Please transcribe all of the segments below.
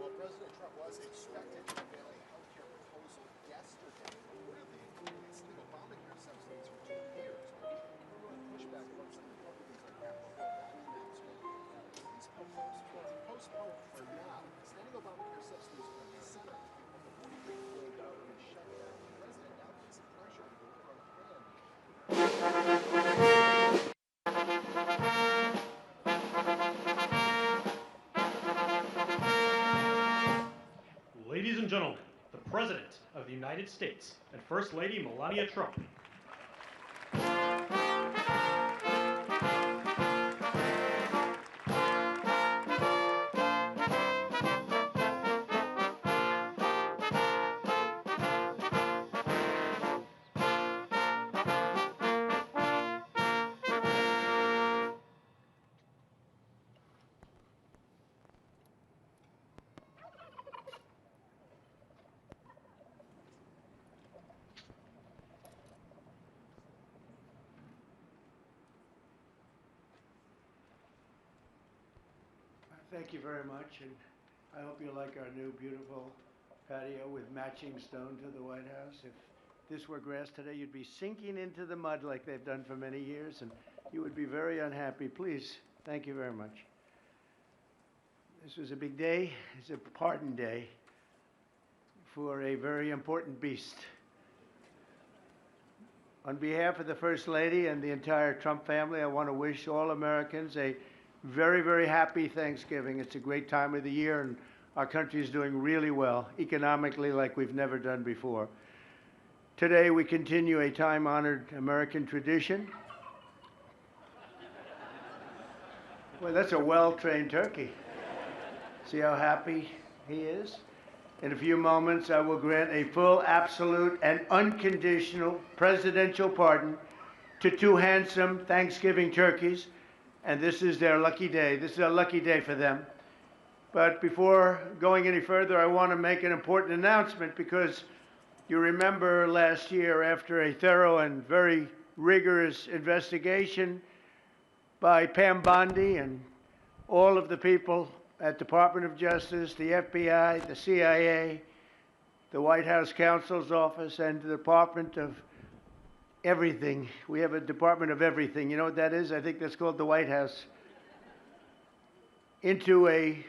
Well, President Trump was expected to unveil a health care proposal yesterday, reportedly including extending Obamacare subsidies for 2 years. But growing pushback from some Republicans on Capitol Hill that announcement. These postponed for now. Extending Obamacare subsidies from the center of the 43-day government shutdown. The president now facing pressure to deliver on a plan. Ladies and gentlemen, the President of the United States and First Lady Melania Trump. Thank you very much, and I hope you like our new beautiful patio with matching stone to the White House. If this were grass today, you'd be sinking into the mud like they've done for many years, and you would be very unhappy. Please, thank you very much. This was a big day. It's a pardon day for a very important beast. On behalf of the First Lady and the entire Trump family, I want to wish all Americans a very, very happy Thanksgiving. It's a great time of the year, and our country is doing really well, economically, like we've never done before. Today, we continue a time-honored American tradition. Well, that's a well-trained turkey. See how happy he is? In a few moments, I will grant a full, absolute, and unconditional presidential pardon to 2 handsome Thanksgiving turkeys. And this is their lucky day. This is a lucky day for them. But before going any further, I want to make an important announcement, because you remember last year, after a thorough and very rigorous investigation by Pam Bondi and all of the people at Department of Justice, the FBI, the CIA, the White House Counsel's Office, and the Department of Everything. We have a Department of Everything. You know what that is? I think that's called the White House. Into a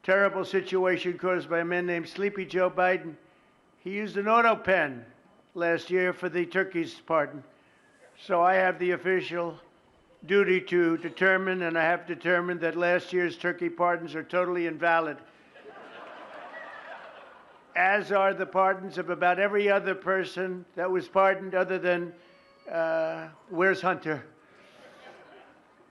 terrible situation caused by a man named Sleepy Joe Biden. He used an auto pen last year for the turkey's pardon. So I have the official duty to determine, and I have determined, that last year's turkey pardons are totally invalid, as are the pardons of about every other person that was pardoned other than, where's Hunter?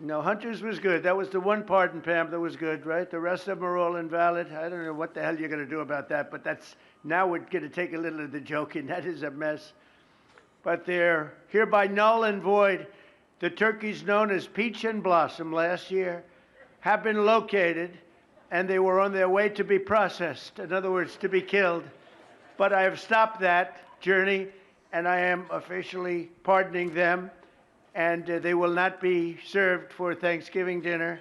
No, Hunter's was good. That was the one pardon, Pam, that was good, right? The rest of them are all invalid. I don't know what the hell you're going to do about that, but that's, now we're going to take a little of the joking. That is a mess. But they're hereby null and void. The turkeys known as Peach and Blossom last year have been located, and they were on their way to be processed. In other words, to be killed. But I have stopped that journey, and I am officially pardoning them. And they will not be served for Thanksgiving dinner.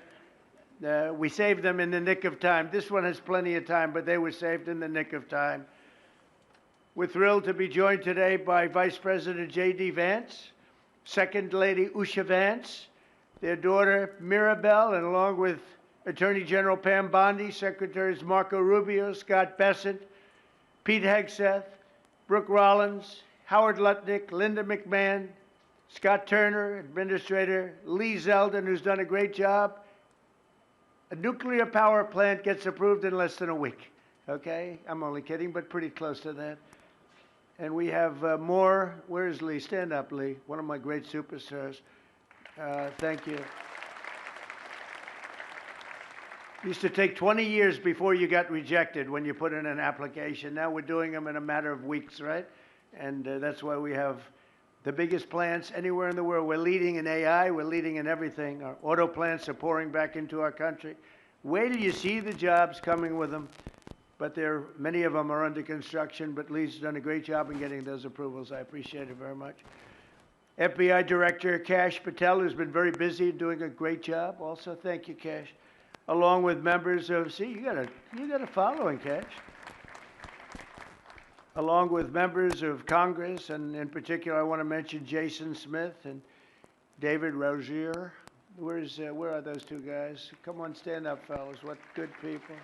We saved them in the nick of time. This one has plenty of time, but they were saved in the nick of time. We're thrilled to be joined today by Vice President J.D. Vance, Second Lady Usha Vance, their daughter Mirabelle, and along with Attorney General Pam Bondi, Secretaries Marco Rubio, Scott Bessent, Pete Hegseth, Brooke Rollins, Howard Lutnick, Linda McMahon, Scott Turner, Administrator Lee Zeldin, who's done a great job. A nuclear power plant gets approved in less than a week, okay? I'm only kidding, but pretty close to that. And we have more. Where's Lee? Stand up, Lee. One of my great superstars. Thank you. Used to take 20 years before you got rejected when you put in an application. Now we're doing them in a matter of weeks, right? And that's why we have the biggest plants anywhere in the world. We're leading in AI. We're leading in everything. Our auto plants are pouring back into our country. Wait till you see the jobs coming with them. But many of them are under construction. But Lee's done a great job in getting those approvals. I appreciate it very much. FBI Director Kash Patel has been very busy doing a great job. Also, thank you, Kash. Along with members of, see, you got a following, Kash. Along with members of Congress, and in particular, I want to mention Jason Smith and David Rozier. Where are those two guys? Come on, stand up, fellas. What good people.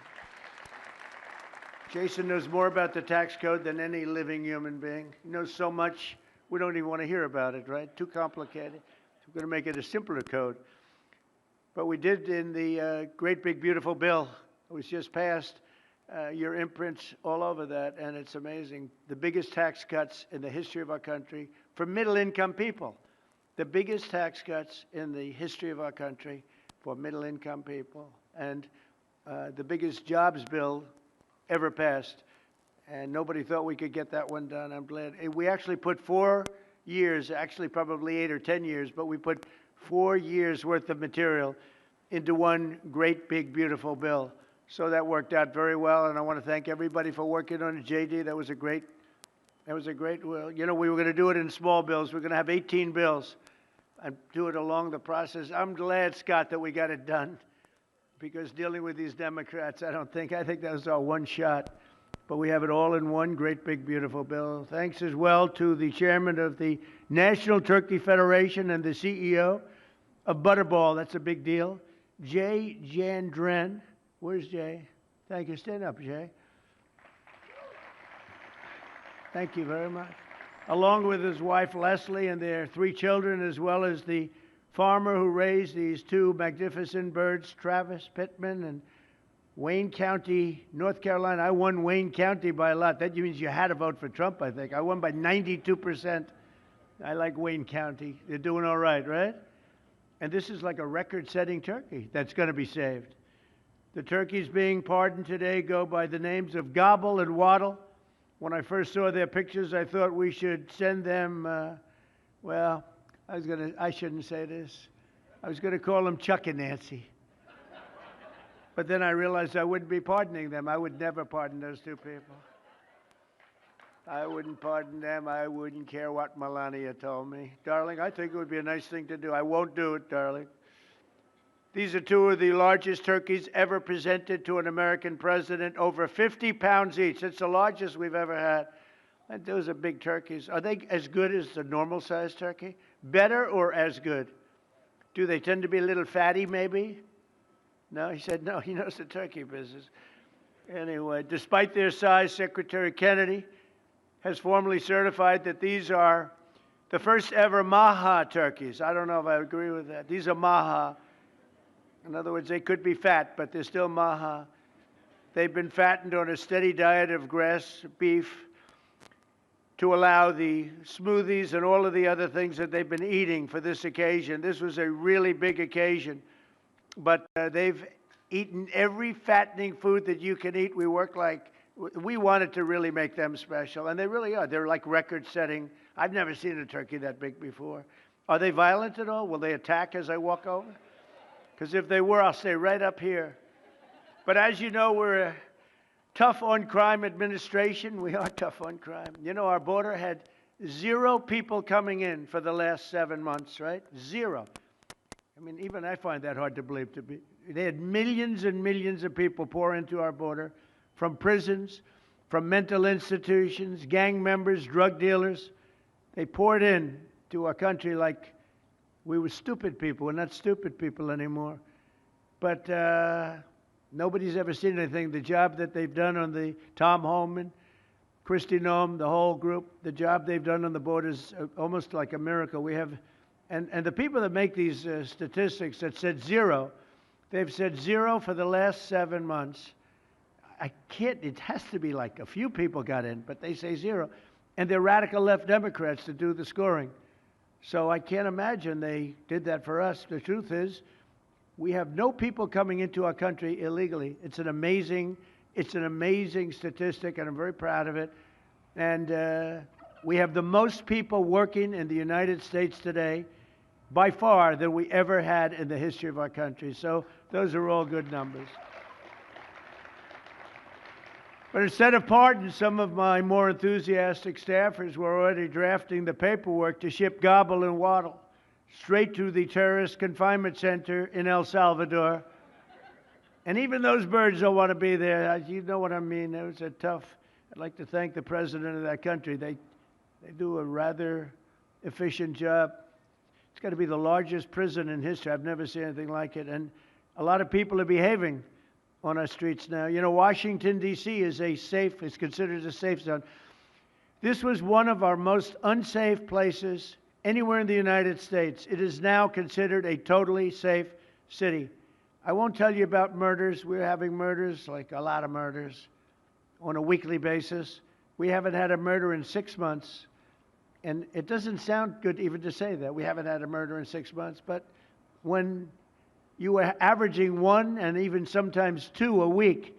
Jason knows more about the tax code than any living human being. He knows so much, we don't even want to hear about it, right? Too complicated. So we're going to make it a simpler code. But we did in the great big beautiful bill that was just passed, your imprints all over that, and it's amazing. The biggest tax cuts in the history of our country for middle-income people. The biggest tax cuts in the history of our country for middle-income people. And the biggest jobs bill ever passed. And nobody thought we could get that one done. I'm glad. We actually put 4 years, actually probably 8 or 10 years, but we put 4 years worth of material into one great big beautiful bill. So that worked out very well, and I want to thank everybody for working on it. JD, that was a great, well, you know, we were going to do it in small bills. We're going to have 18 bills and do it along the process. I'm glad, Scott, that we got it done, because dealing with these Democrats, I think that was our one shot. But we have it all in one great big beautiful bill. Thanks as well to the chairman of the National Turkey Federation and the CEO of Butterball. That's a big deal. Jay Jandren. Where's Jay? Thank you. Stand up, Jay. Thank you very much. Along with his wife, Leslie, and their 3 children, as well as the farmer who raised these 2 magnificent birds, Travis Pittman, and Wayne County, North Carolina. I won Wayne County by a lot. That means you had to vote for Trump, I think. I won by 92%. I like Wayne County. They're doing all right, right? And this is like a record-setting turkey that's going to be saved. The turkeys being pardoned today go by the names of Gobble and Waddle. When I first saw their pictures, I thought we should send them, well, I shouldn't say this. I was going to call them Chuck and Nancy. But then I realized I wouldn't be pardoning them. I would never pardon those 2 people. I wouldn't pardon them. I wouldn't care what Melania told me. Darling, I think it would be a nice thing to do. I won't do it, darling. These are 2 of the largest turkeys ever presented to an American president, over 50 pounds each. It's the largest we've ever had. And those are big turkeys. Are they as good as the normal-sized turkey? Better or as good? Do they tend to be a little fatty, maybe? No, he said no. He knows the turkey business. Anyway, despite their size, Secretary Kennedy has formally certified that these are the first ever Maha turkeys. I don't know if I agree with that. These are Maha. In other words, they could be fat, but they're still Maha. They've been fattened on a steady diet of grass, beef, to allow the smoothies and all of the other things that they've been eating for this occasion. This was a really big occasion, but they've eaten every fattening food that you can eat. We wanted to really make them special, and they really are. They're like record-setting. I've never seen a turkey that big before. Are they violent at all? Will they attack as I walk over? Because if they were, I'll stay right up here. But as you know, we're a tough on crime administration. We are tough on crime. You know, our border had 0 people coming in for the last 7 months, right? 0. I mean, even I find that hard to believe. They had millions and millions of people pour into our border from prisons, from mental institutions, gang members, drug dealers. They poured in to our country like we were stupid people. We're not stupid people anymore. But nobody's ever seen anything. The job that they've done on the Tom Homan, Kristi Noem, the whole group, the job they've done on the border is almost like a miracle. We have, and the people that make these statistics that said 0, they've said 0 for the last 7 months. It has to be like a few people got in, but they say 0. And they're radical left Democrats to do the scoring. So I can't imagine they did that for us. The truth is, we have no people coming into our country illegally. It's an amazing statistic, and I'm very proud of it. And we have the most people working in the United States today, by far, than we ever had in the history of our country. So those are all good numbers. But instead of pardons, some of my more enthusiastic staffers were already drafting the paperwork to ship Gobble and Waddle straight to the terrorist confinement center in El Salvador. And even those birds don't want to be there. You know what I mean? It was a tough. I'd like to thank the president of that country. They do a rather efficient job. It's got to be the largest prison in history. I've never seen anything like it. And a lot of people are behaving on our streets now. You know, Washington, D.C. is considered a safe zone. This was one of our most unsafe places anywhere in the United States. It is now considered a totally safe city. I won't tell you about murders. We're having murders, like a lot of murders, on a weekly basis. We haven't had a murder in 6 months. And it doesn't sound good even to say that. We haven't had a murder in 6 months. But when you were averaging 1 and even sometimes 2 a week,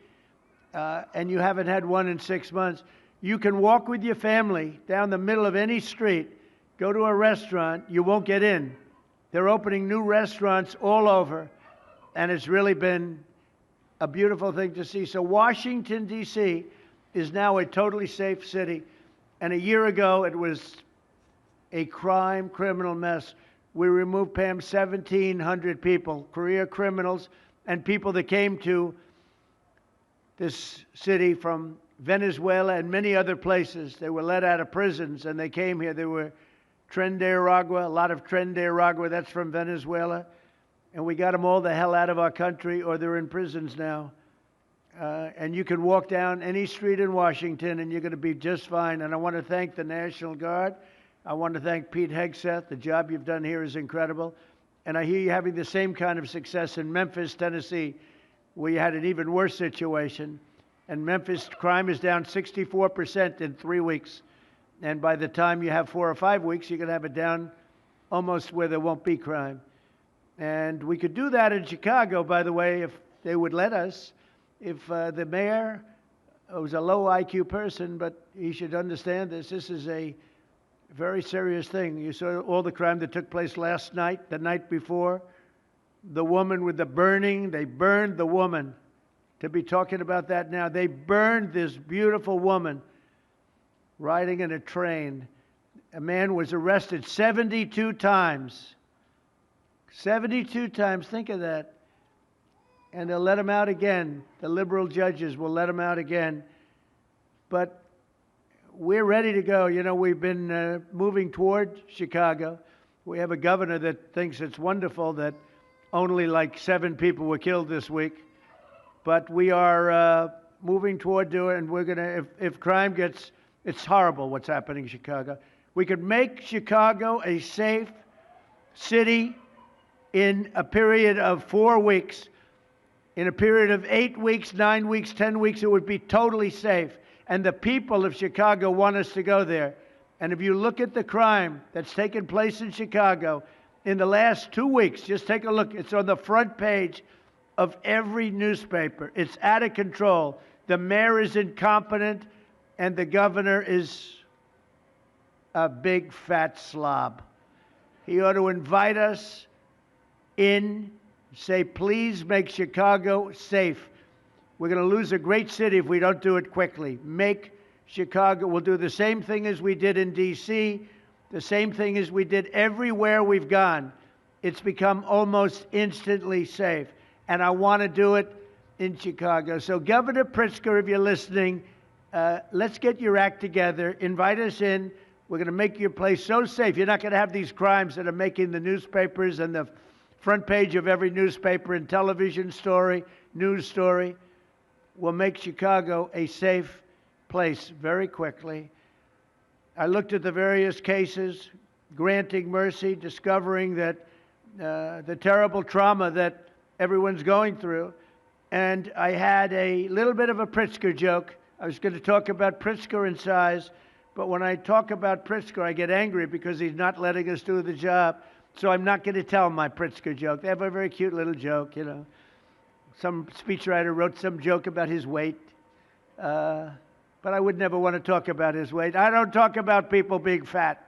and you haven't had 1 in 6 months, you can walk with your family down the middle of any street, go to a restaurant, you won't get in. They're opening new restaurants all over, and it's really been a beautiful thing to see. So Washington, D.C. is now a totally safe city, and a year ago it was a criminal mess. We removed, Pam, 1,700 people, career criminals, and people that came to this city from Venezuela and many other places. They were let out of prisons, and they came here. They were Tren de Aragua, a lot of Tren de Aragua, that's from Venezuela. And we got them all the hell out of our country, or they're in prisons now. And you can walk down any street in Washington, and you're going to be just fine. And I want to thank the National Guard. I want to thank Pete Hegseth. The job you've done here is incredible. And I hear you having the same kind of success in Memphis, Tennessee, where you had an even worse situation. And Memphis crime is down 64% in 3 weeks. And by the time you have 4 or 5 weeks, you're going to have it down almost where there won't be crime. And we could do that in Chicago, by the way, if they would let us. If the mayor was a low IQ person, but he should understand this. This is a very serious thing. You saw all the crime that took place last night, the night before. The woman with the burning, they burned the woman. To be talking about that now, they burned this beautiful woman riding in a train. A man was arrested 72 times. 72 times, think of that. And they'll let him out again. The liberal judges will let him out again. But we're ready to go. You know, we've been moving toward Chicago. We have a governor that thinks it's wonderful that only like 7 people were killed this week. But we are moving toward doing it, and we're going to, if crime gets, it's horrible what's happening in Chicago. We could make Chicago a safe city in a period of 4 weeks. In a period of 8 weeks, 9 weeks, 10 weeks, it would be totally safe. And the people of Chicago want us to go there. And if you look at the crime that's taken place in Chicago in the last 2 weeks, just take a look. It's on the front page of every newspaper. It's out of control. The mayor is incompetent, and the governor is a big fat slob. He ought to invite us in, say, please make Chicago safe. We're going to lose a great city if we don't do it quickly. Make Chicago. We'll do the same thing as we did in D.C., the same thing as we did everywhere we've gone. It's become almost instantly safe. And I want to do it in Chicago. So Governor Pritzker, if you're listening, let's get your act together. Invite us in. We're going to make your place so safe. You're not going to have these crimes that are making the newspapers and the front page of every newspaper and television story, news story. We'll make Chicago a safe place very quickly. I looked at the various cases, granting mercy, discovering that the terrible trauma that everyone's going through. And I had a little bit of a Pritzker joke. I was going to talk about Pritzker and size, but when I talk about Pritzker, I get angry because he's not letting us do the job. So I'm not going to tell my Pritzker joke. They have a very cute little joke, you know. Some speechwriter wrote some joke about his weight, but I would never want to talk about his weight. I don't talk about people being fat.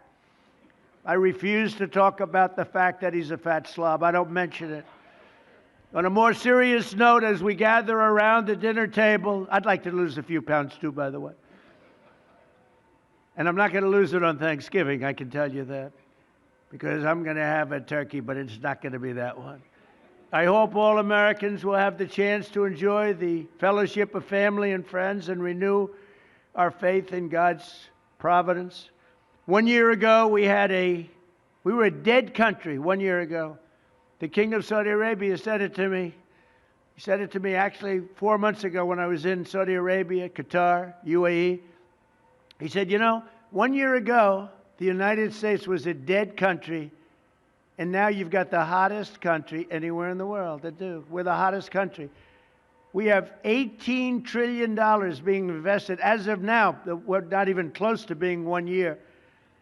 I refuse to talk about the fact that he's a fat slob. I don't mention it. On a more serious note, as we gather around the dinner table, I'd like to lose a few pounds too, by the way. And I'm not going to lose it on Thanksgiving, I can tell you that, because I'm going to have a turkey, but it's not going to be that one. I hope all Americans will have the chance to enjoy the fellowship of family and friends and renew our faith in God's providence. 1 year ago, we were a dead country 1 year ago. The King of Saudi Arabia said it to me. He said it to me actually 4 months ago when I was in Saudi Arabia, Qatar, UAE. He said, you know, 1 year ago, the United States was a dead country, and now you've got the hottest country anywhere in the world that do. We're the hottest country. We have $18 trillion being invested. As of now, we're not even close to being 1 year.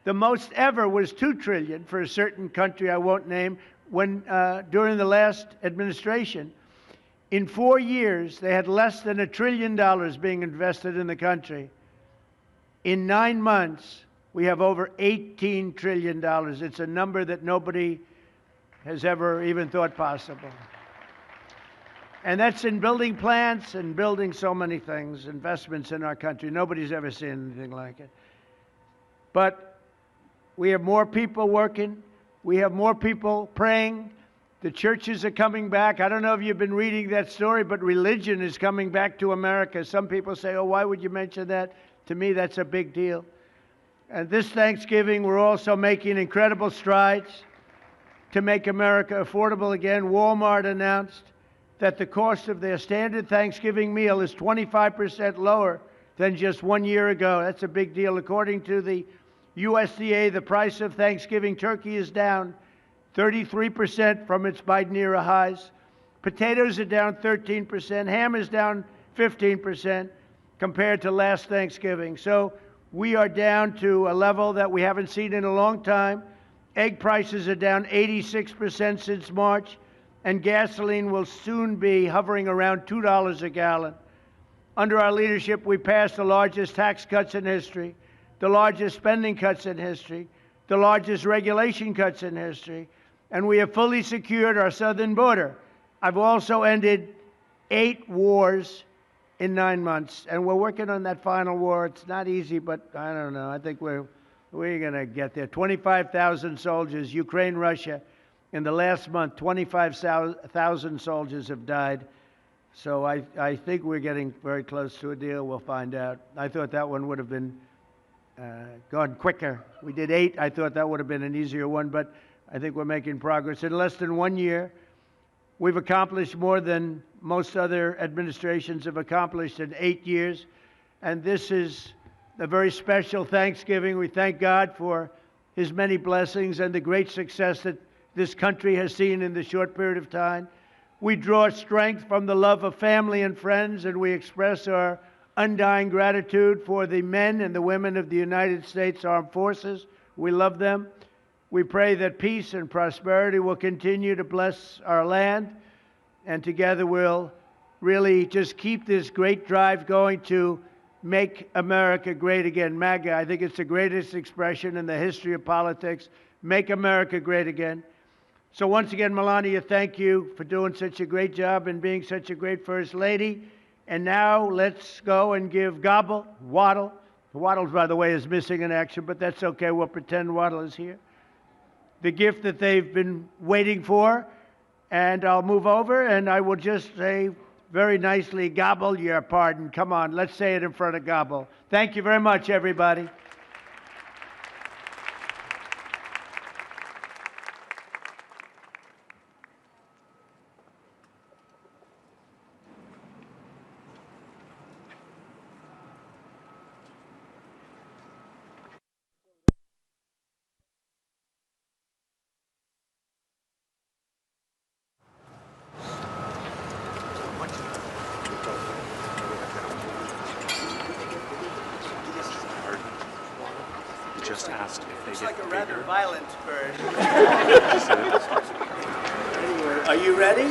The most ever was $2 trillion for a certain country I won't name when during the last administration. In 4 years, they had less than $1 trillion being invested in the country. In 9 months, we have over $18 trillion. It's a number that nobody has ever even thought possible. And that's in building plants and building so many things, investments in our country. Nobody's ever seen anything like it. But we have more people working. We have more people praying. The churches are coming back. I don't know if you've been reading that story, but religion is coming back to America. Some people say, oh, why would you mention that? To me, that's a big deal. And this Thanksgiving, we're also making incredible strides to make America affordable again. Walmart announced that the cost of their standard Thanksgiving meal is 25% lower than just 1 year ago. That's a big deal. According to the USDA, the price of Thanksgiving turkey is down 33% from its Biden-era highs. Potatoes are down 13%. Ham is down 15% compared to last Thanksgiving. So we are down to a level that we haven't seen in a long time. Egg prices are down 86% since March, and gasoline will soon be hovering around $2 a gallon. Under our leadership, we passed the largest tax cuts in history, the largest spending cuts in history, the largest regulation cuts in history, and we have fully secured our southern border. I've also ended 8 wars in 9 months, and we're working on that final war. It's not easy, but I don't know. I think we're going to get there. 25,000 soldiers, Ukraine, Russia. In the last month, 25,000 soldiers have died. So I think we're getting very close to a deal. We'll find out. I thought that one would have been gone quicker. We did 8. I thought that would have been an easier one, but I think we're making progress. In less than 1 year, we've accomplished more than most other administrations have accomplished in 8 years. And this is a very special Thanksgiving. We thank God for his many blessings and the great success that this country has seen in the short period of time. We draw strength from the love of family and friends, and we express our undying gratitude for the men and the women of the United States Armed Forces. We love them. We pray that peace and prosperity will continue to bless our land, and together we'll really just keep this great drive going to make America great again. MAGA, I think it's the greatest expression in the history of politics. Make America great again. So once again, Melania, thank you for doing such a great job and being such a great First Lady. And now let's go and give Waddle. Waddle, by the way, is missing in action, but that's okay. We'll pretend Waddle is here. The gift that they've been waiting for. And I'll move over and I will just say very nicely, Gobble your pardon. Come on, let's say it in front of Gobble. Thank you very much, everybody. Just asked if they It's get like a bigger. rather violent bird. Anyway, are you ready?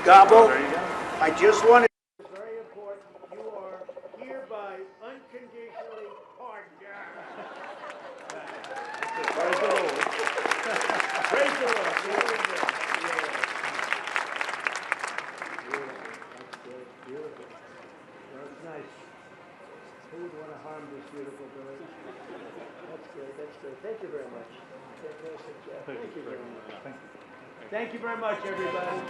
Gobble. Oh, there you go. I just want to. It's very important. You are hereby unconditionally pardoned. Praise the Lord. Praise the Lord. Beautiful. That's nice. Who would want to harm this beautiful bird? That's good. That's good. Thank you very much. Fantastic job. Thank you very much. Thank you very much, everybody.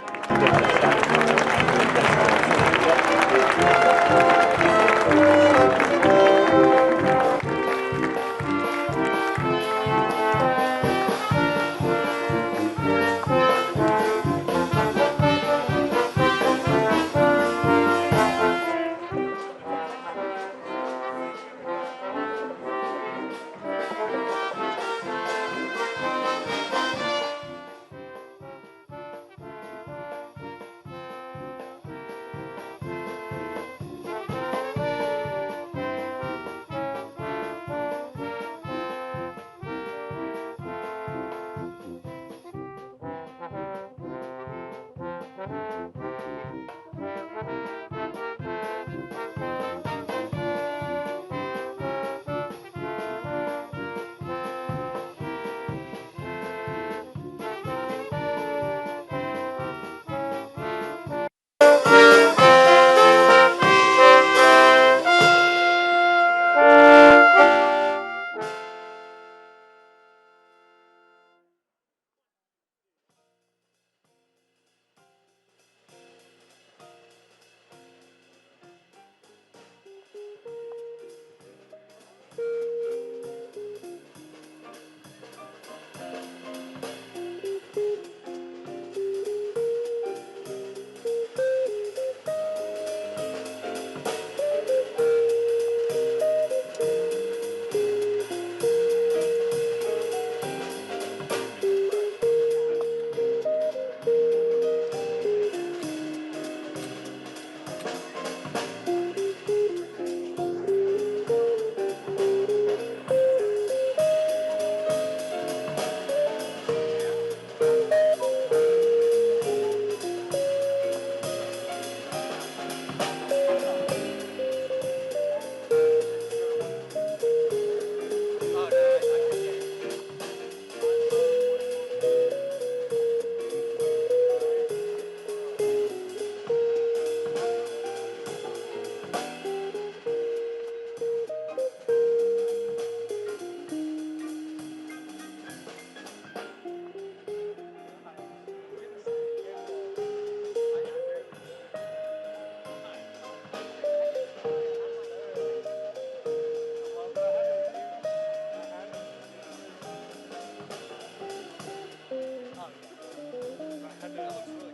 That looks really